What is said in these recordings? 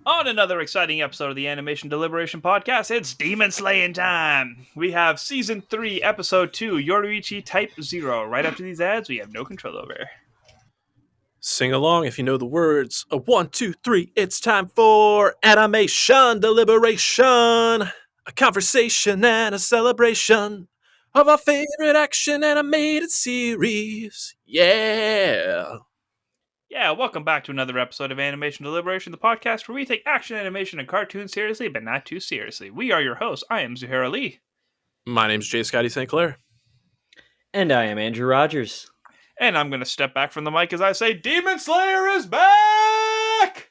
On another exciting episode of the Animation Deliberation podcast, it's Demon Slaying time! We have Season 3, Episode 2, Yoriichi Type 0. Right after these ads, we have no control over. Sing along if you know the words. A 1, 2, 3, it's time for Animation Deliberation! A conversation and a celebration of our favorite action animated series. Yeah! Yeah, welcome back to another episode of Animation Deliberation, the podcast where we take action animation and cartoons seriously, but not too seriously. We are your hosts. I am Zuhair Ali. My name's J. Scotty St. Clair. And I am Andrew Rogers. And I'm going to step back from the mic as I say, Demon Slayer is back!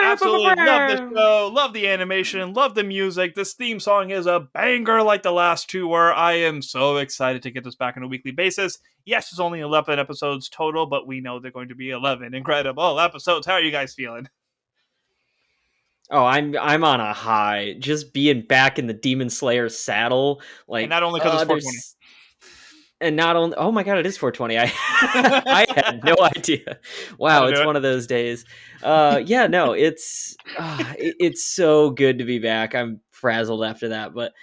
Absolutely love this show, love the animation, love the music. This theme song is a banger like the last two were. I am so excited to get this back on a weekly basis. Yes, it's only 11 episodes total, but we know they're going to be 11 incredible episodes. How are you guys feeling? Oh, I'm on a high. Just being back in the Demon Slayer saddle, like, And not only because it's 420. And not only, oh my god, it is 420. I had no idea. Wow, it's one of those days. It's so good to be back. I'm frazzled after that, but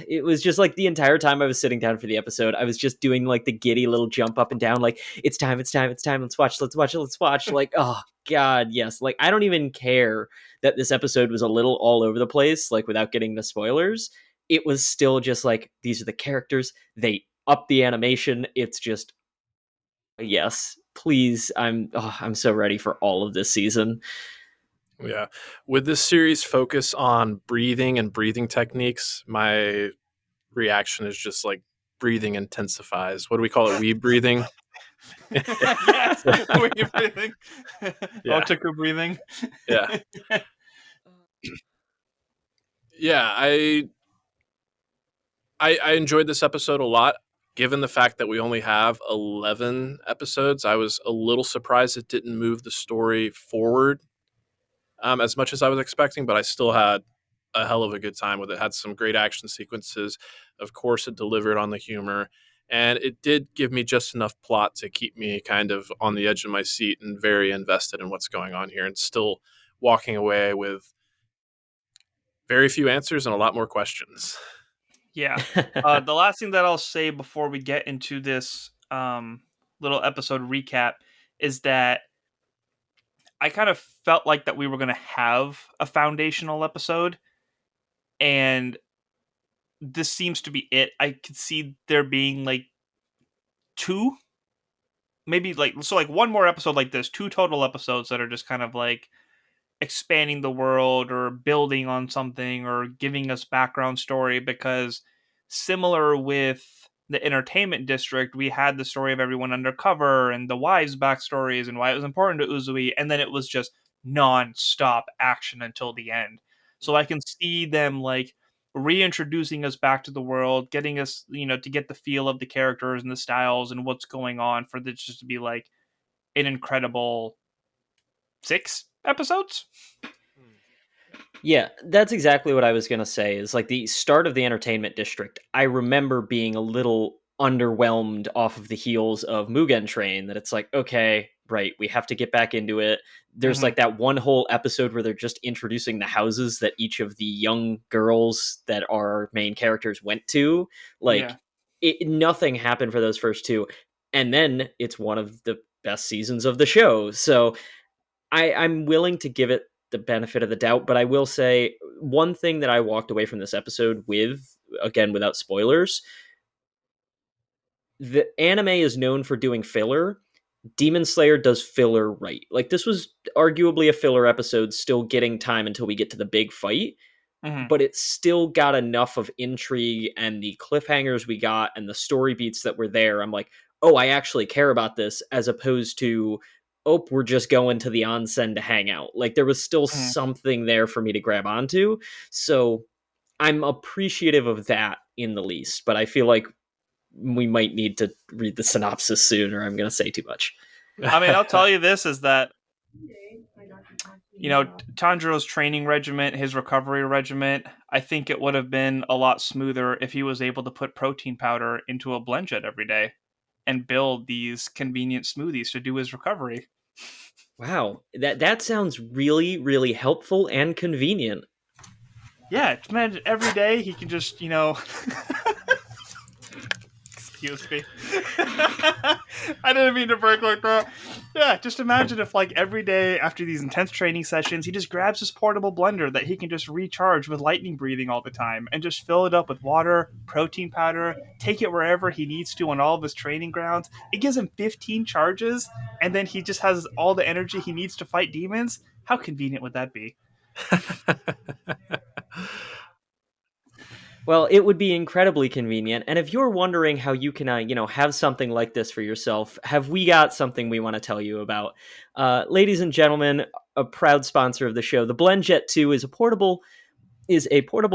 it was just like the entire time I was sitting down for the episode, I was just doing like the giddy little jump up and down, like it's time. Let's watch. Like, oh god, yes. Like I don't even care that this episode was a little all over the place, like without getting the spoilers. It was still just like these are the characters. They up the animation. It's just yes, please. I'm so ready for all of this season. Yeah. With this series focus on breathing and breathing techniques, my reaction is just like breathing intensifies. What do we call it? Weed breathing? Yes, weed breathing. Yeah. Otaku breathing. Yeah. Yeah, I enjoyed this episode a lot. Given the fact that we only have 11 episodes, I was a little surprised it didn't move the story forward as much as I was expecting, but I still had a hell of a good time with it. Had some great action sequences. Of course, it delivered on the humor, and it did give me just enough plot to keep me kind of on the edge of my seat and very invested in what's going on here, and still walking away with very few answers and a lot more questions. Yeah. The last thing that I'll say before we get into this little episode recap is that I kind of felt like that we were going to have a foundational episode, and this seems to be it. I could see there being like two, maybe like one more episode like this, two total episodes that are just kind of like expanding the world or building on something or giving us background story, because similar with the entertainment district, we had the story of everyone undercover and the wives' backstories and why it was important to Uzui, and then it was just non-stop action until the end. So I can see them like reintroducing us back to the world, getting us, to get the feel of the characters and the styles and what's going on, for this just to be like an incredible 6 episodes. Yeah, that's exactly what I was going to say, is like the start of the entertainment district. I remember being a little underwhelmed off of the heels of Mugen Train, that it's like, okay, right, we have to get back into it. There's like that one whole episode where they're just introducing the houses that each of the young girls that are main characters went to. Like, nothing happened for those first two. And then it's one of the best seasons of the show. So I'm willing to give it the benefit of the doubt, but I will say one thing that I walked away from this episode with, again, without spoilers, the anime is known for doing filler. Demon Slayer does filler right. Like, this was arguably a filler episode, still getting time until we get to the big fight, but it still got enough of intrigue and the cliffhangers we got and the story beats that were there. I'm like, oh, I actually care about this, as opposed to, oh, we're just going to the onsen to hang out. Like, there was still something there for me to grab onto. So I'm appreciative of that in the least, but I feel like we might need to read the synopsis soon, or I'm going to say too much. I mean, I'll tell you this, is that, Tanjiro's training regiment, his recovery regiment, I think it would have been a lot smoother if he was able to put protein powder into a blend jet every day and build these convenient smoothies to do his recovery. Wow, that sounds really, really helpful and convenient. Yeah, imagine every day he can just, excuse me. I didn't mean to break like that. Yeah, just imagine if, like, every day after these intense training sessions, he just grabs his portable blender that he can just recharge with lightning breathing all the time and just fill it up with water, protein powder, take it wherever he needs to on all of his training grounds. It gives him 15 charges, and then he just has all the energy he needs to fight demons. How convenient would that be? Well, it would be incredibly convenient. And if you're wondering how you can, have something like this for yourself, have we got something we want to tell you about? Ladies and gentlemen, a proud sponsor of the show, the BlendJet 2 is a portable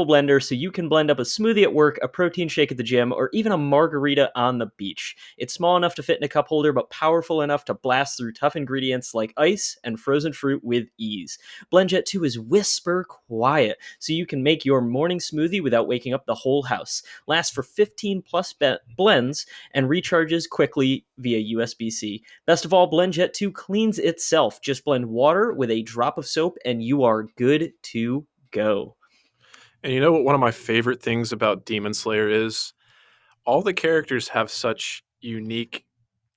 blender so you can blend up a smoothie at work, a protein shake at the gym, or even a margarita on the beach. It's small enough to fit in a cup holder, but powerful enough to blast through tough ingredients like ice and frozen fruit with ease. BlendJet 2 is whisper quiet, so you can make your morning smoothie without waking up the whole house. Lasts for 15 plus blends and recharges quickly via USB-C. Best of all, BlendJet 2 cleans itself. Just blend water with a drop of soap and you are good to go. And you know what one of my favorite things about Demon Slayer is? All the characters have such unique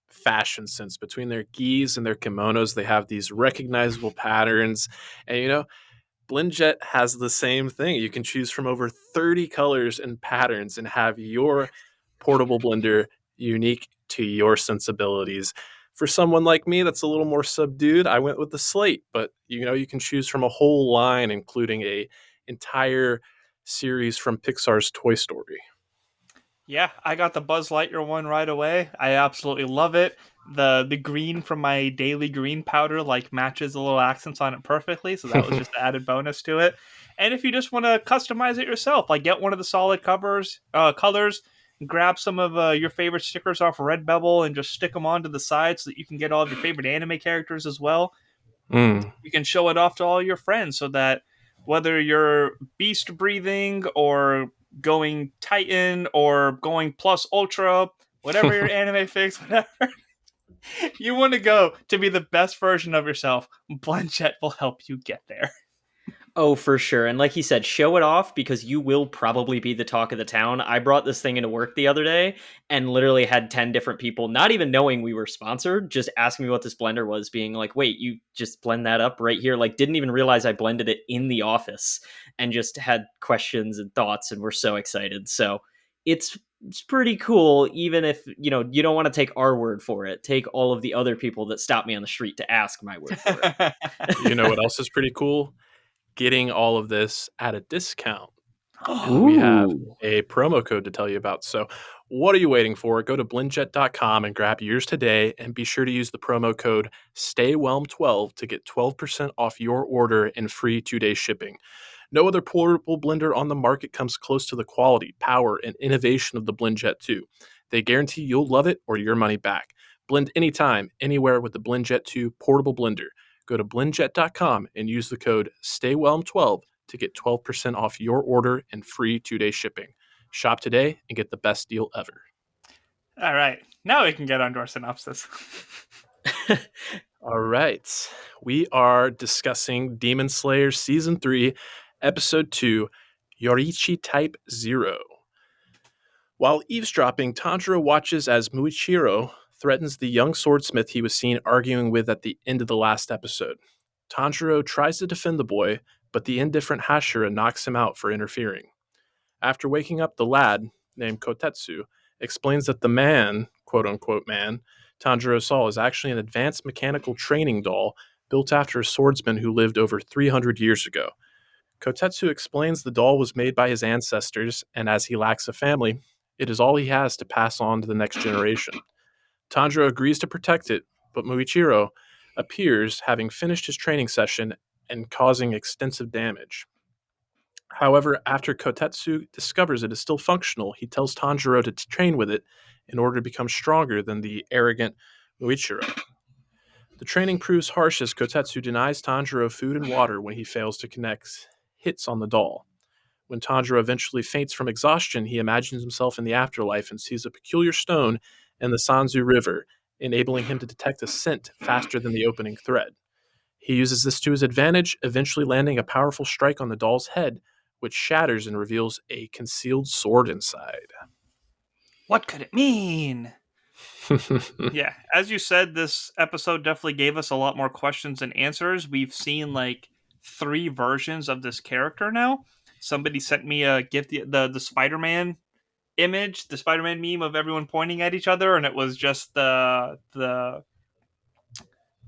fashion sense between their gis and their kimonos. They have these recognizable patterns. And Blendjet has the same thing. You can choose from over 30 colors and patterns and have your portable blender unique to your sensibilities. For someone like me that's a little more subdued, I went with the slate, but you can choose from a whole line including a entire series from Pixar's Toy Story. Yeah, I got the Buzz Lightyear one right away. I absolutely love it. The green from my daily green powder like matches the little accents on it perfectly, so that was just the added bonus to it. And if you just want to customize it yourself, like get one of the solid colors, grab some of your favorite stickers off Redbubble and just stick them onto the side so that you can get all of your favorite anime characters as well. Mm. You can show it off to all your friends so that whether you're beast breathing or going Titan or going plus ultra, whatever your anime fix, whatever you want to go to be the best version of yourself, Blanchett will help you get there. Oh, for sure. And like he said, show it off because you will probably be the talk of the town. I brought this thing into work the other day and literally had 10 different people, not even knowing we were sponsored, just asking me what this blender was, being like, wait, you just blend that up right here. Like, didn't even realize I blended it in the office and just had questions and thoughts and were so excited. So it's pretty cool, even if you don't want to take our word for it. Take all of the other people that stop me on the street to ask my word for it. You know what else is pretty cool? Getting all of this at a discount. And we have Ooh. a promo code to tell you about. So, what are you waiting for? Go to blendjet.com and grab yours today, and be sure to use the promo code STAYWHELM12 to get 12% off your order and free 2-day shipping. No other portable blender on the market comes close to the quality, power, and innovation of the BlendJet 2. They guarantee you'll love it or your money back. Blend anytime, anywhere with the BlendJet 2 portable blender. Go to blendjet.com and use the code STAYWHELM12 to get 12% off your order and free 2-day shipping. Shop today and get the best deal ever. All right, now we can get on to our synopsis. All right. We are discussing Demon Slayer Season 3, Episode 2, Yoriichi Type 0. While eavesdropping, Tanjiro watches as Muichiro threatens the young swordsmith he was seen arguing with at the end of the last episode. Tanjiro tries to defend the boy, but the indifferent Hashira knocks him out for interfering. After waking up, the lad, named Kotetsu, explains that the man, quote unquote man, Tanjiro saw is actually an advanced mechanical training doll built after a swordsman who lived over 300 years ago. Kotetsu explains the doll was made by his ancestors, and as he lacks a family, it is all he has to pass on to the next generation. Tanjiro agrees to protect it, but Muichiro appears, having finished his training session and causing extensive damage. However, after Kotetsu discovers it is still functional, he tells Tanjiro to train with it in order to become stronger than the arrogant Muichiro. The training proves harsh as Kotetsu denies Tanjiro food and water when he fails to connect hits on the doll. When Tanjiro eventually faints from exhaustion, he imagines himself in the afterlife and sees a peculiar stone in the Sanzu River, enabling him to detect a scent faster than the opening thread. He uses this to his advantage, eventually landing a powerful strike on the doll's head, which shatters and reveals a concealed sword inside. What could it mean? Yeah, as you said, this episode definitely gave us a lot more questions and answers. We've seen like 3 versions of this character now. Somebody sent me a gift, the Spider-Man image, the Spider-Man meme of everyone pointing at each other, and it was just the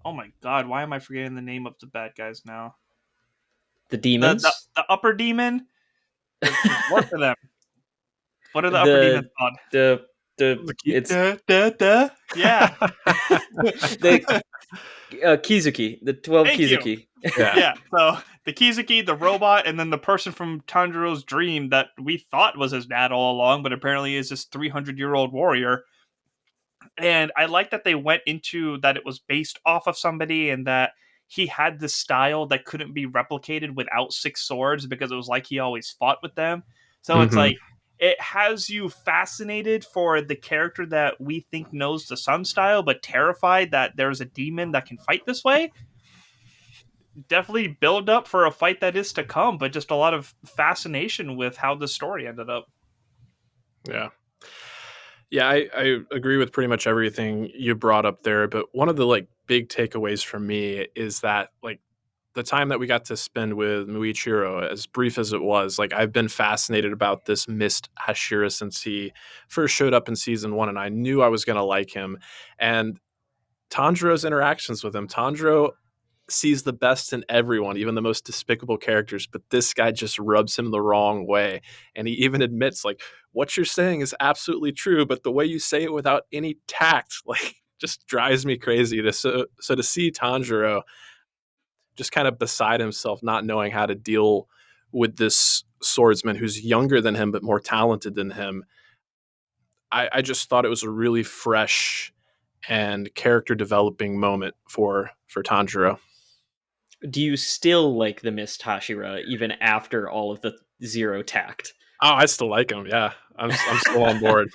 oh my god, why am I forgetting the name of the bad guys now? The The the, demons? the upper demon. There's more to them. What are the upper demons the called? the The key- it's Yeah. the Kizuki, the 12 Thank you. Kizuki. yeah. Yeah, so the Kizuki, the robot, and then the person from Tanjiro's dream that we thought was his dad all along, but apparently is this 300-year-old warrior. And I like that they went into that it was based off of somebody and that he had this style that couldn't be replicated without 6 swords because it was like he always fought with them. So it's Mhm. like it has you fascinated for the character that we think knows the sun style, but terrified that there's a demon that can fight this way. Definitely build up for a fight that is to come, but just a lot of fascination with how the story ended up. Yeah. Yeah, I agree with pretty much everything you brought up there. But one of the like big takeaways for me is that like the time that we got to spend with Muichiro, as brief as it was, like I've been fascinated about this missed Hashira since he first showed up in season 1, and I knew I was going to like him. And Tanjiro's interactions with him, Tanjiro sees the best in everyone, even the most despicable characters, but this guy just rubs him the wrong way. And he even admits, like, what you're saying is absolutely true, but the way you say it without any tact, like, just drives me crazy. So to see Tanjiro just kind of beside himself, not knowing how to deal with this swordsman who's younger than him, but more talented than him, I just thought it was a really fresh and character developing moment for Tanjiro. Do you still like the Mist Hashira even after all of the zero tact? Oh, I still like him. Yeah, I'm still on board.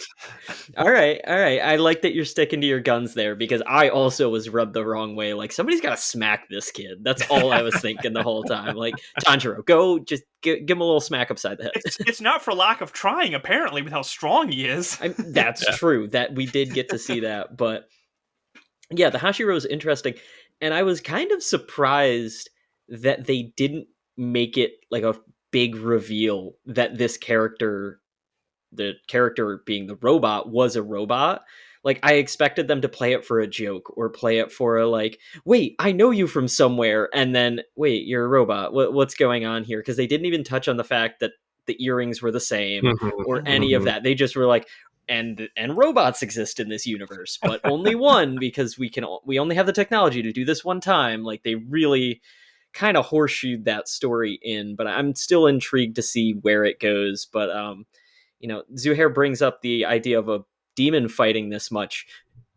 All right, all right. I like that you're sticking to your guns there because I also was rubbed the wrong way. Like somebody's got to smack this kid. That's all I was thinking the whole time. Like Tanjiro, go just give him a little smack upside the head. It's not for lack of trying, apparently, with how strong he is. That's Yeah. true. That we did get to see that, but yeah, the Hashiro is interesting, and I was kind of surprised that they didn't make it like a big reveal that this character, the character being the robot, was a robot. Like I expected them to play it for a joke or play it for a like, wait, I know you from somewhere, and then wait, you're a robot. What's going on here? Because they didn't even touch on the fact that the earrings were the same Mhm, or any of mhm. that. They just were like, and robots exist in this universe, but only one because we only have the technology to do this one time. Like they really kind of horseshoed that story in, but I'm still intrigued to see where it goes. But Zuhair brings up the idea of a demon fighting this much.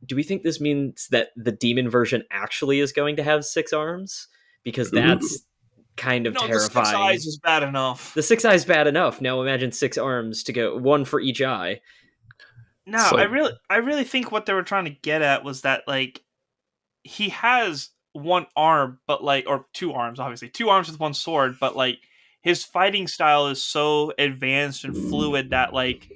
Do we think this means that the demon version actually is going to have 6 arms? Because Ooh. that's kind of No, the 6 eyes terrifying. is bad enough. The 6 eyes bad enough. Now imagine 6 arms to go, one for each eye. No, It's like I really think what they were trying to get at was that like he has one arm, but like, or 2 arms, obviously 2 arms with one sword, but like his fighting style is so advanced and fluid that like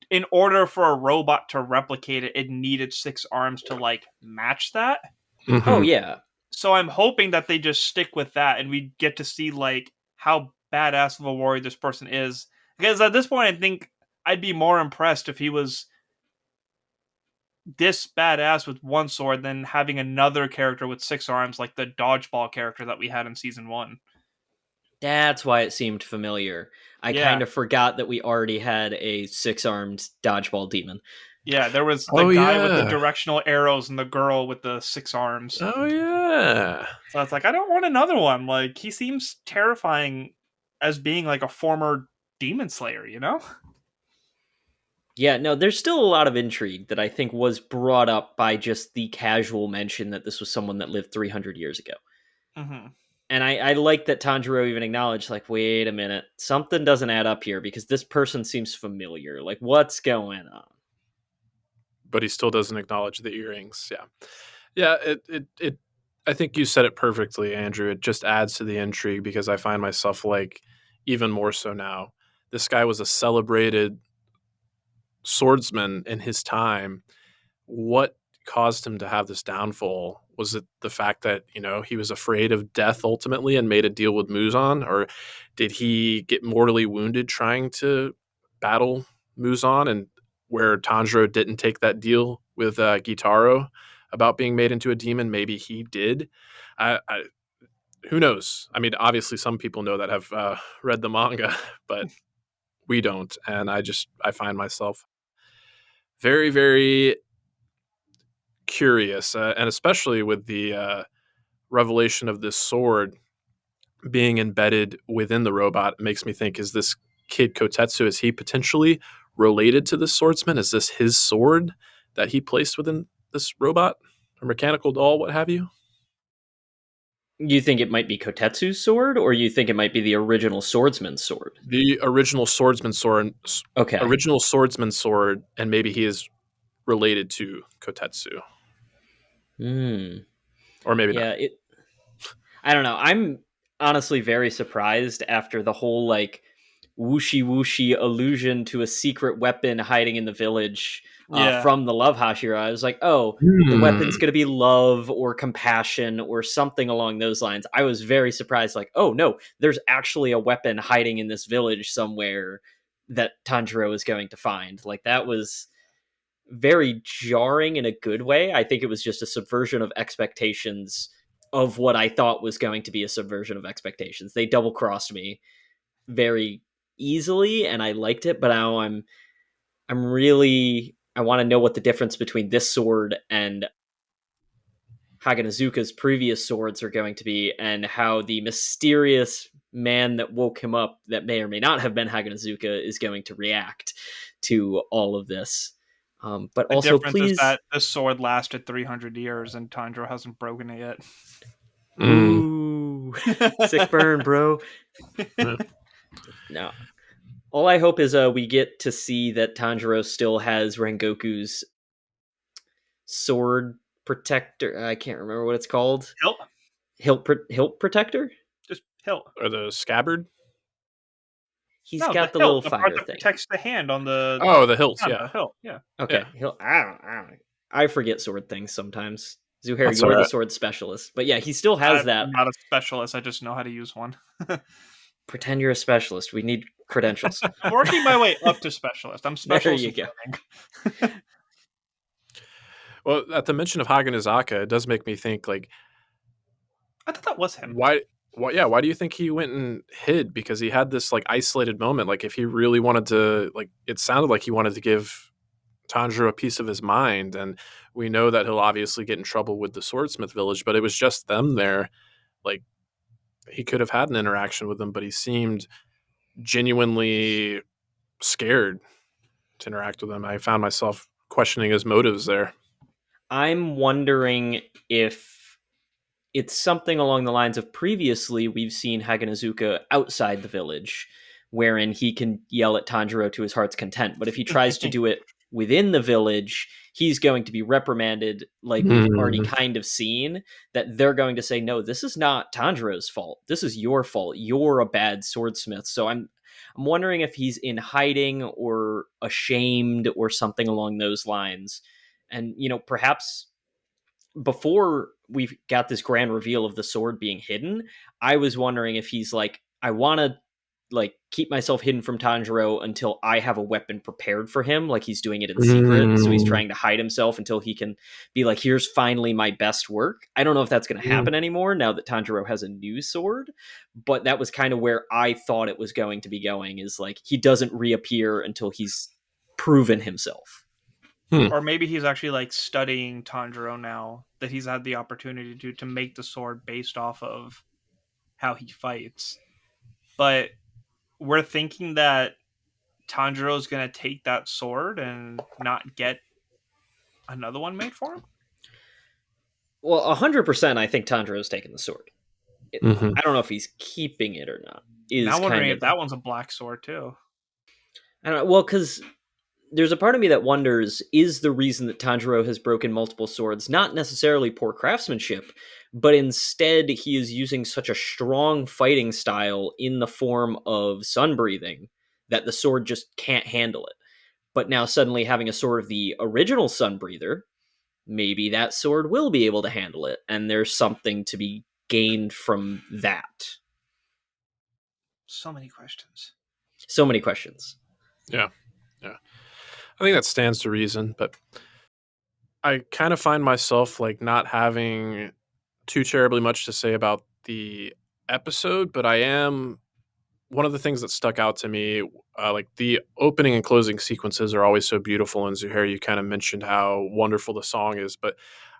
in order for a robot to replicate it, it needed 6 arms to like match that. Oh mhm. yeah. So I'm hoping that they just stick with that and we get to see like how badass of a warrior this person is. Because at this point, I think I'd be more impressed if he was this badass with one sword than having another character with 6 arms like the dodgeball character that we had in season 1. That's why it seemed familiar. I Yeah. kind of forgot that we already had a 6 armed dodgeball demon. Yeah, there was the Oh guy with the yeah. directional arrows and the girl with the 6 arms. Oh yeah. So it's like I don't want another one. Like he seems terrifying as being like a former demon slayer, you know? Yeah, no, there's still a lot of intrigue that I think was brought up by just the casual mention that this was someone that lived 300 years ago. Mhm. And I like that Tanjiro even acknowledged, like, wait a minute, something doesn't add up here because this person seems familiar. Like, what's going on? But he still doesn't acknowledge the earrings. Yeah. Yeah, it I think you said it perfectly, Andrew. It just adds to the intrigue because I find myself like, even more so now. This guy was a celebrated swordsman in his time. What caused him to have this downfall? Was it the fact that, he was afraid of death ultimately and made a deal with Muzan? Or did he get mortally wounded trying to battle Muzan, and where Tanjiro didn't take that deal with Gitaro about being made into a demon? Maybe he did. I Who knows? I mean, obviously, some people know that have read the manga, but we don't. And I find myself very, very curious, and especially with the revelation of this sword being embedded within the robot, it makes me think: is this kid Kotetsu? Is he potentially related to this swordsman? Is this his sword that he placed within this robot or mechanical doll, what have you? You think it might be Kotetsu's sword, or you think it might be the original swordsman's sword? The original swordsman sword, Okay. original swordsman sword, and maybe he is related to Kotetsu, Hmm. or maybe not. Yeah, I don't know. I'm honestly very surprised after the whole like whooshy whooshy allusion to a secret weapon hiding in the village Yeah, from the Love Hashira. I was like, oh, the weapon's Hmm. going to be love or compassion or something along those lines. I was very surprised, like, oh no, there's actually a weapon hiding in this village somewhere that Tanjiro is going to find. Like, that was very jarring in a good way. I think it was just a subversion of expectations of what I thought was going to be a subversion of expectations. They double crossed me very easily, and I liked it. But now I'm really, I want to know what the difference between this sword and Haganazuka's previous swords are going to be, and how the mysterious man that woke him up, that may or may not have been Haganazuka, is going to react to all of this. But the also, difference is please, that this sword lasted 300 years and Tanjiro hasn't broken it Mm. ooh, sick yet. burn, bro. Yeah. No, all I hope is we get to see that Tanjiro still has Rengoku's sword protector. I can't remember what it's called. Hilt, Hilt protector. just hilt. Or the scabbard? He's No, the got the hilt, little the part fire that thing. protects the hand on the Oh, the hilts. on Yeah, the hilt. Yeah, yeah. Okay, he'll. I forget sword things sometimes. Zuhair, That's all you're the right. sword specialist, but yeah, he still has I'm that. not a specialist. I just know how to use one. Pretend you're a specialist. We need credentials. I'm working my way up to specialist. I'm There specialist you in go. learning. Well, at the mention of Haganazaka, it does make me think, like, I thought that was him. why, yeah, why do you think he went and hid? Because he had this like isolated moment. Like, if he really wanted to, like, it sounded like he wanted to give Tanjiro a piece of his mind, and we know that he'll obviously get in trouble with the Swordsmith village. But it was just them there. Like, he could have had an interaction with them, but he seemed genuinely scared to interact with them. I found myself questioning his motives there. I'm wondering if it's something along the lines of previously we've seen Haganazuka outside the village, wherein he can yell at Tanjiro to his heart's content. But if he tries to do it within the village, he's going to be reprimanded, like we've already Hmm. kind of seen, that they're going to say, no, this is not Tanjiro's fault. This is your fault. You're a bad swordsmith. So I'm wondering if he's in hiding or ashamed or something along those lines. And, perhaps before we got this grand reveal of the sword being hidden, I was wondering if he's like, I want to like keep myself hidden from Tanjiro until I have a weapon prepared for him, like he's doing it in secret. So he's Mm. trying to hide himself until he can be like, here's finally my best work. I don't know if that's going to Mm. happen anymore now that Tanjiro has a new sword, but that was kind of where I thought it was going to be going, is like he doesn't reappear until he's proven himself. Hmm. Or maybe he's actually like studying Tanjiro now that he's had the opportunity to make the sword based off of how he fights. But we're thinking that Tanjiro's gonna take that sword and not get another one made for him. Well, 100%, I think Tanjiro's taking the sword. Hmm. I don't know if he's keeping it or not. Now Is I'm wondering kind if of that one's a black sword too. I don't know. Well, because there's a part of me that wonders, is the reason that Tanjiro has broken multiple swords not necessarily poor craftsmanship, but instead he is using such a strong fighting style in the form of sun breathing that the sword just can't handle it. But now suddenly having a sword of the original sun breather, maybe that sword will be able to handle it, and there's something to be gained from that. So many questions. So many questions. Yeah. Yeah. I think that stands to reason, but I kind of find myself like not having too terribly much to say about the episode, but I am one of the things that stuck out to me, like the opening and closing sequences are always so beautiful. And Zuhair, you kind of mentioned how wonderful the song is, but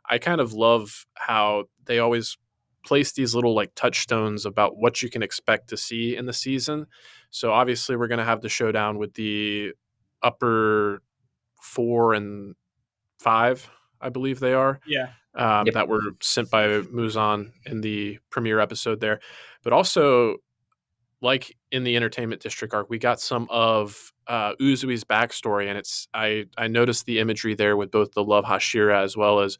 I kind of love how they always place these little like touchstones about what you can expect to see in the season. So obviously, we're going to have the showdown with the upper 4 and 5, I believe they are, Yeah. Yep. that were sent by Muzan in the premiere episode there. But also, like in the entertainment district arc, we got some of Uzui's backstory, and I noticed the imagery there with both the love Hashira as well as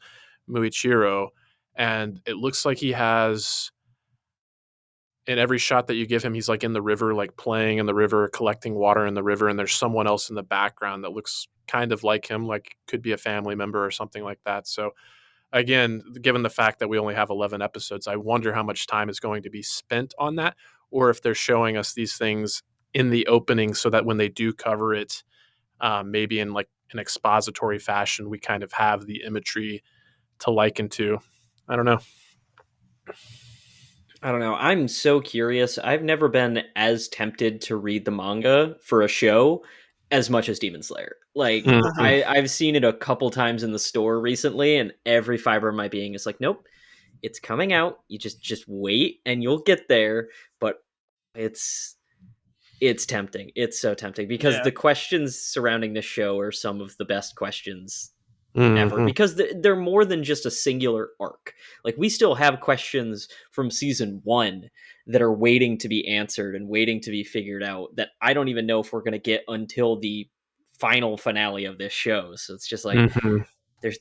Muichiro, and it looks like he has, in every shot that you give him, he's like in the river, like playing in the river, collecting water in the river, and there's someone else in the background that looks kind of like him, like could be a family member or something like that. So again, given the fact that we only have 11 episodes, I wonder how much time is going to be spent on that, or if they're showing us these things in the opening so that when they do cover it, maybe in like an expository fashion, we kind of have the imagery to liken to. I don't know. I don't know. I'm so curious. I've never been as tempted to read the manga for a show as much as Demon Slayer. Like Mhm. I've seen it a couple times in the store recently, and every fiber of my being is like, nope, it's coming out. You just wait, and you'll get there. But it's it's tempting. It's so tempting because Yeah. the questions surrounding this show are some of the best questions ever, Mhm. because they're more than just a singular arc. Like, we still have questions from season 1 that are waiting to be answered and waiting to be figured out that I don't even know if we're going to get until the final finale of this show. So it's just like Mhm.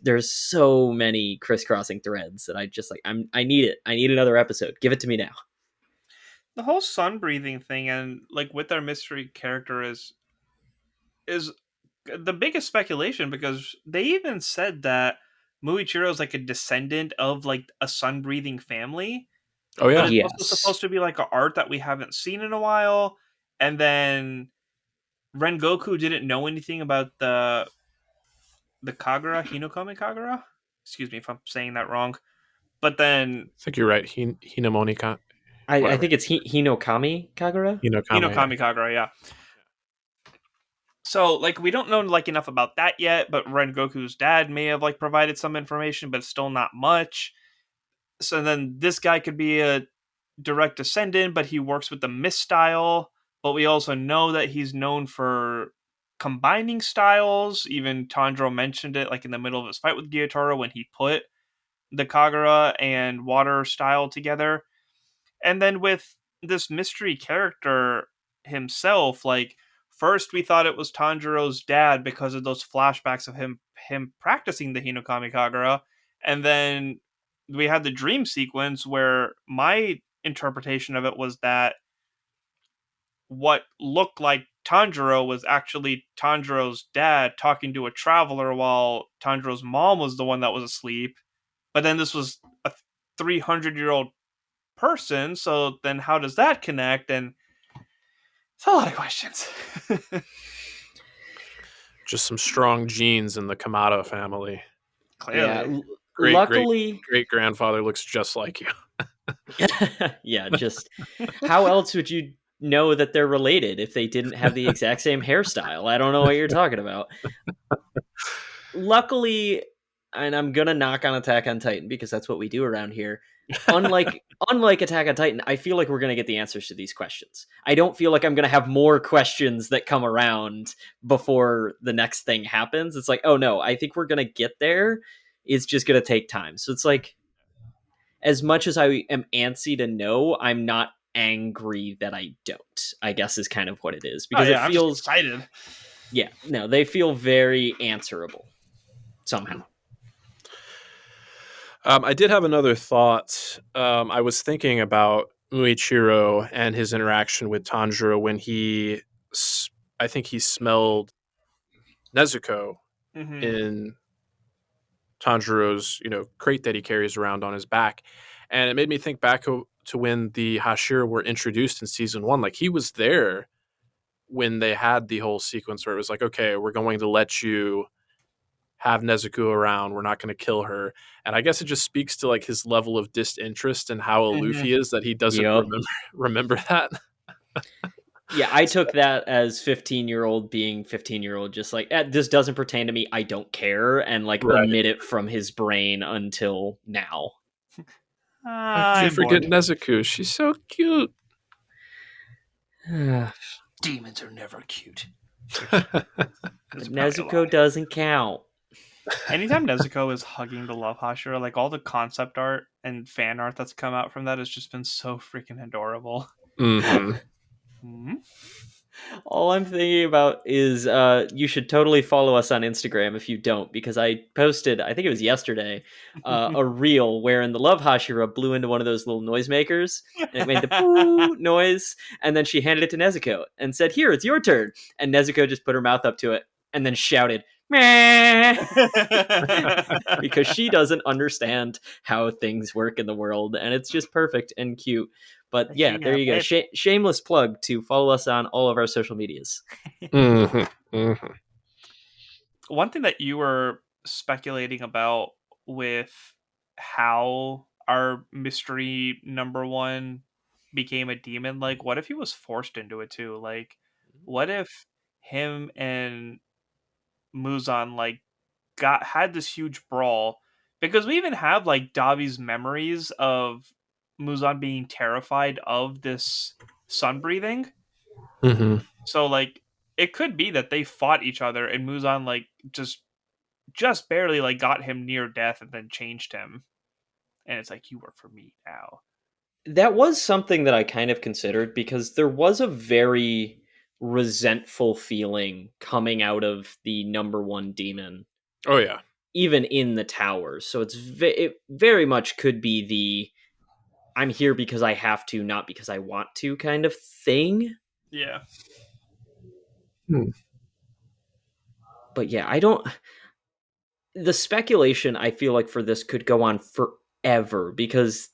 there's so many crisscrossing threads that I just like, I need it. I need another episode. Give it to me now. The whole sun breathing thing, and like with our mystery character, is the biggest speculation, because they even said that Muichiro is like a descendant of like a sun breathing family, Oh but yeah. it's also Yes. supposed to be like a art that we haven't seen in a while. And then Rengoku didn't know anything about the Kagura, Hinokami Kagura. Excuse me if I'm saying that wrong. But then I think you're right. Hinamonika, I whatever. think it's Hinokami Kagura. Hinokame. Yeah. Hinokami Kagura, yeah. So like we don't know like enough about that yet, but Rengoku's dad may have like provided some information, but still not much. So then this guy could be a direct descendant, but he works with the Mist style. But we also know that he's known for combining styles. Even Tanjiro mentioned it like in the middle of his fight with Gyotaro when he put the Kagura and water style together. And then with this mystery character himself, like first we thought it was Tanjiro's dad because of those flashbacks of him practicing the Hinokami Kagura, and then we had the dream sequence where my interpretation of it was that what looked like Tanjiro was actually Tanjiro's dad talking to a traveler while Tanjiro's mom was the one that was asleep. But then this was a 300-year-old person, so then how does that connect? And it's a lot of questions. Just some strong genes in the Kamado family. Yeah, Clearly. Great great luckily. great grandfather looks just like you. Yeah, just how else would you know that they're related if they didn't have the exact same hairstyle? I don't know what you're talking about. Luckily, and I'm gonna knock on Attack on Titan because that's what we do around here. Unlike Attack on Titan, I feel like we're gonna get the answers to these questions. I don't feel like I'm gonna have more questions that come around before the next thing happens. It's like, oh no, I think we're gonna get there. It's just gonna take time. So it's like, as much as I am antsy to know, I'm not angry that I don't, I guess is kind of what it is. Oh Because it yeah, I'm just feels, excited. Yeah, no, they feel very answerable somehow. I did have another thought. I was thinking about Muichiro and his interaction with Tanjiro when I think he smelled Nezuko Mm-hmm. in Tanjiro's, crate that he carries around on his back, and it made me think back to when the Hashira were introduced in season one. Like he was there when they had the whole sequence where it was like, okay, we're going to let you have Nezuko around. We're not going to kill her. And I guess it just speaks to like his level of disinterest and how aloof Mm-hmm. he is that he doesn't Yep. remember that. Yeah, I So, took that as 15-year-old being 15-year-old, just like, this doesn't pertain to me. I don't care. And like right. omit it from his brain until now. How could you I'm forget bored. Nezuko? She's so cute. Demons are never cute. There's probably a Nezuko lie. doesn't count. Anytime Nezuko is hugging the Love Hashira, like all the concept art and fan art that's come out from that has just been so freaking adorable. Mm-hmm. Hmm. All I'm thinking about is you should totally follow us on Instagram if you don't, because I posted, I think it was yesterday, a reel wherein the Love Hashira blew into one of those little noisemakers and it made the boo noise. And then she handed it to Nezuko and said, "Here, it's your turn." And Nezuko just put her mouth up to it and then shouted, "Meh," because she doesn't understand how things work in the world. And it's just perfect and cute. But yeah, there you go. Shameless plug to follow us on all of our social medias. Mm-hmm. Mm-hmm. One thing that you were speculating about with how our mystery number one became a demon, like what if he was forced into it too? Like, what if him and Muzan like had this huge brawl? Because we even have like Davi's memories of Muzan being terrified of this sun breathing. Mm-hmm. So like it could be that they fought each other and Muzan like just barely like got him near death and then changed him. And it's like you work for me now. That was something that I kind of considered because there was a very resentful feeling coming out of the number one demon, Oh yeah. even in the towers. So it very much could be the "I'm here because I have to, not because I want to" kind of thing. Yeah. Hmm. But yeah, I don't. The speculation I feel like for this could go on forever because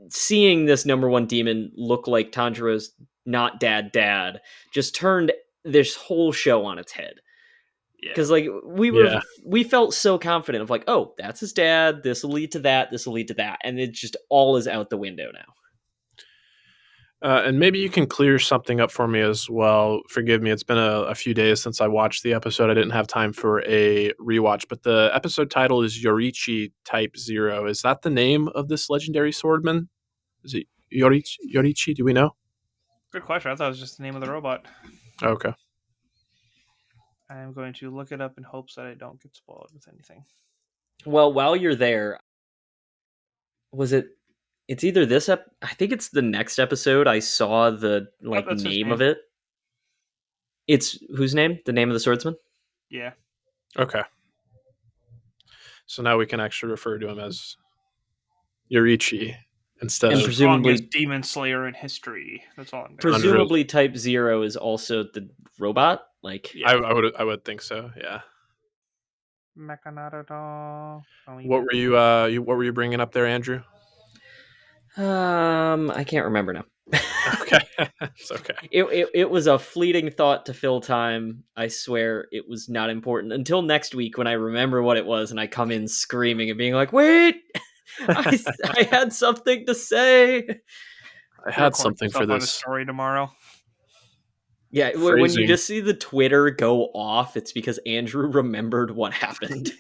seeing this number one demon look like Tanjiro's not dad just turned this whole show on its head. Yeah. Because like Yeah. we felt so confident of like, oh, that's his dad, this will lead to that, this will lead to that, and it just all is out the window now. And maybe you can clear something up for me as well. Forgive me, it's been a few days since I watched the episode. I didn't have time for a rewatch, but the episode title is Yoriichi Type Zero. Is that the name of this legendary swordman? Is it Yoriichi? Yoriichi? Do we know? Good question. I thought it was just the name of the robot. Okay. I am going to look it up in hopes that I don't get spoiled with anything. Well, while you're there, was it? It's either this I think it's the next episode. I saw the Yep, like that's his name of name. it. It's whose name? The name of the swordsman? Yeah. Okay. So now we can actually refer to him as Yoriichi instead And The of strongest presumably demon slayer in history. That's all I'm gonna say. Tanjiro's. presumably Type Zero is also the robot. Like, Yeah. I would think so. Yeah. Mechanado. What were what were you bringing up there, Andrew? I can't remember now. Okay. It's okay. It was a fleeting thought to fill time. I swear it was not important until next week when I remember what it was and I come in screaming and being like, "Wait, I had something to say." I You had record something for yourself on a this story tomorrow. Yeah, when you phrasing. just see the Twitter go off, it's because Andrew remembered what happened.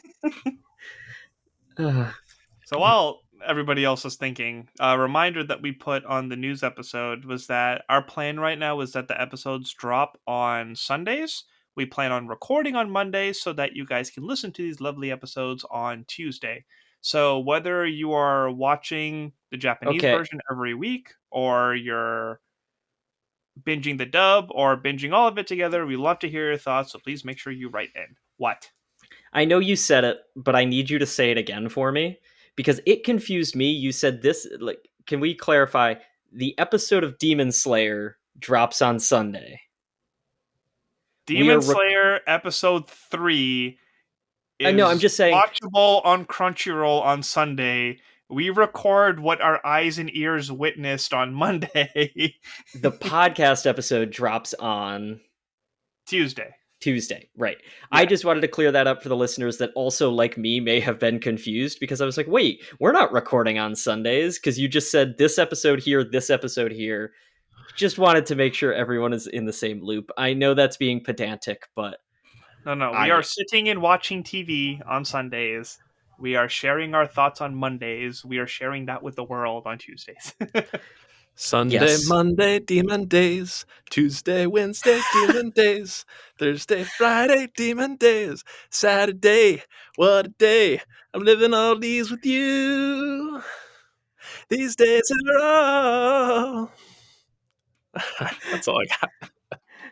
So while everybody else is thinking, a reminder that we put on the news episode was that our plan right now is that the episodes drop on Sundays. We plan on recording on Mondays so that you guys can listen to these lovely episodes on Tuesday. So whether you are watching the Japanese Okay, version every week or you're binging the dub or binging all of it together. We love to hear your thoughts, so please make sure you write in. What? I know you said it, but I need you to say it again for me because it confused me. You said this, like, can we clarify? The episode of Demon Slayer drops on Sunday. Demon Slayer episode 3 is no, I'm just saying, watchable on Crunchyroll on Sunday. We record what our eyes and ears witnessed on Monday. The podcast episode drops on Tuesday, right. Yeah. Yeah. I just wanted to clear that up for the listeners that also, like me, may have been confused because I was like, wait, we're not recording on Sundays because you just said this episode here, this episode here. Just wanted to make sure everyone is in the same loop. I know that's being pedantic, but... No. We are sitting and watching TV on Sundays. We are sharing our thoughts on Mondays. We are sharing that with the world on Tuesdays. Sunday, Yes. Monday, Demon Days. Tuesday, Wednesday, Demon Days. Thursday, Friday, Demon Days. Saturday, what a day. I'm living all these with you. These days are all. That's all I got.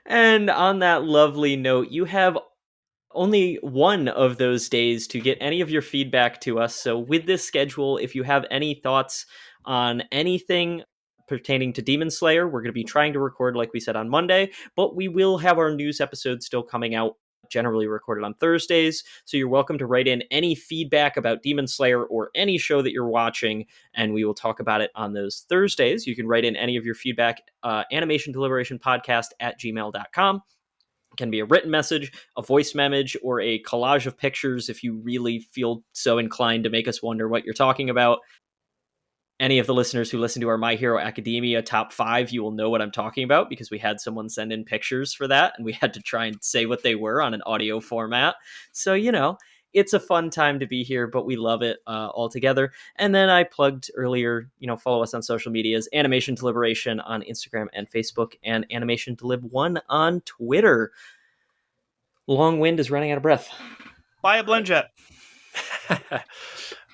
And on that lovely note, you have only one of those days to get any of your feedback to us. So with this schedule, if you have any thoughts on anything pertaining to Demon Slayer, we're going to be trying to record, like we said, on Monday, but we will have our news episodes still coming out, generally recorded on Thursdays. So you're welcome to write in any feedback about Demon Slayer or any show that you're watching, and we will talk about it on those Thursdays. You can write in any of your feedback, Animation Deliberation Podcast at gmail.com. It can be a written message, a voice message, or a collage of pictures if you really feel so inclined to make us wonder what you're talking about. Any of the listeners who listen to our My Hero Academia top 5, you will know what I'm talking about because we had someone send in pictures for that and we had to try and say what they were on an audio format. So, it's a fun time to be here, but we love it all together. And then I plugged earlier, follow us on social medias, Animation Deliberation on Instagram and Facebook, and Animation Delib1 on Twitter. Long Wind is running out of breath. Buy a blend jet.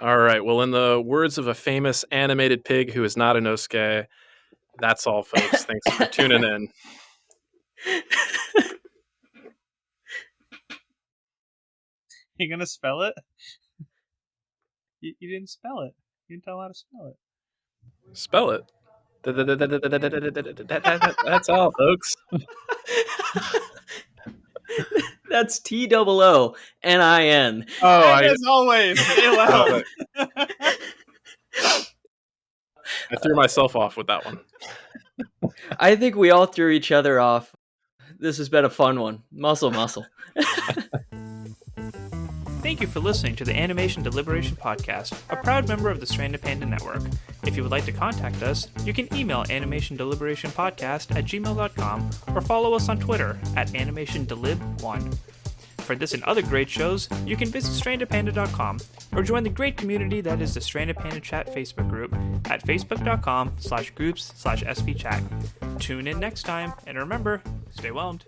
All right. Well, in the words of a famous animated pig who is not Inosuke, that's all, folks. Thanks for tuning in. You gonna spell it? You didn't spell it. You didn't tell how to spell it. Spell it. That's all, folks. That's TOONIN. As always, stay loud. I threw myself off with that one. I think we all threw each other off. This has been a fun one. Muscle. Thank you for listening to the Animation Deliberation Podcast, a proud member of the Stranded Panda Network. If you would like to contact us, you can email animationdeliberationpodcast@gmail.com or follow us on Twitter @animationdelib1. For this and other great shows, you can visit strandedpanda.com or join the great community that is the Stranded Panda Chat Facebook group at facebook.com/groups/svchat. Tune in next time, and remember, stay whelmed.